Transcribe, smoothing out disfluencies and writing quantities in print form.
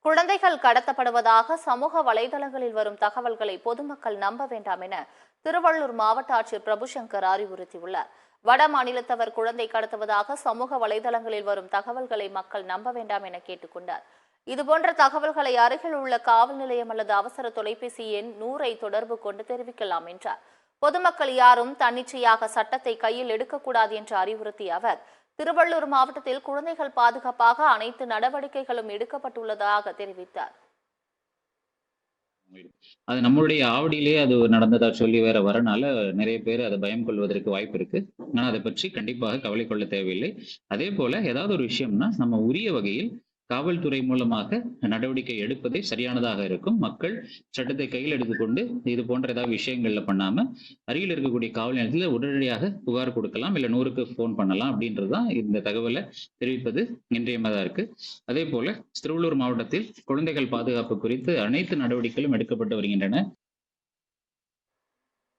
குழந்தைகள் கடத்தப்படுவதாக சமூக வலைதளங்களில் வரும் தகவல்களை பொதுமக்கள் நம்ப வேண்டாம் என திருவள்ளூர் மாவட்ட ஆட்சியர் பிரபுசங்கர் அறிவுறுத்தியுள்ளார். வட மாநிலத்தவர் குழந்தை கடத்துவதாக சமூக வலைதளங்களில் வரும் தகவல்களை மக்கள் நம்ப வேண்டாம் என கேட்டுக்கொண்டார். இதுபோன்ற தகவல்களை அருகில் உள்ள காவல் நிலையம் அல்லது அவசர தொலைபேசி எண் 100ஐ தொடர்பு கொண்டு தெரிவிக்கலாம் என்றார். பொதுமக்கள் யாரும் தன்னிச்சையாக சட்டத்தை கையில் எடுக்கக்கூடாது என்று அறிவுறுத்திய அவர், திருவள்ளூர் மாவட்டத்தில் குழந்தைகள் பாதுகாப்பாக அனைத்து நடவடிக்கைகளும் எடுக்கப்பட்டுள்ளதாக தெரிவித்தார். அது நம்மளுடைய ஆவடியிலேயே அது நடந்ததா சொல்லி வேற வரனால நிறைய பேர் அதை பயம் கொள்வதற்கு வாய்ப்பு இருக்கு. ஆனா அதை பற்றி கண்டிப்பாக கவலை கொள்ள தேவையில்லை. அதே போல ஏதாவது ஒரு விஷயம்னா நம்ம உரிய வகையில் காவல்துறை மூலமாக நடவடிக்கை எடுப்பதே சரியானதாக இருக்கும். மக்கள் சட்டத்தை கையில் எடுத்துக்கொண்டு இது போன்ற ஏதாவது விஷயங்கள்ல பண்ணாம அருகில் இருக்கக்கூடிய காவல் நிலையத்தில் உடனடியாக புகார் கொடுக்கலாம், இல்ல 100க்கு போன் பண்ணலாம். அப்படின்றதுதான் இந்த தகவலை தெரிவிப்பது இன்றியமையாதா இருக்கு. அதே போல திருவள்ளூர் மாவட்டத்தில் குழந்தைகள் பாதுகாப்பு குறித்து அனைத்து நடவடிக்கைகளும் எடுக்கப்பட்டு வருகின்றன.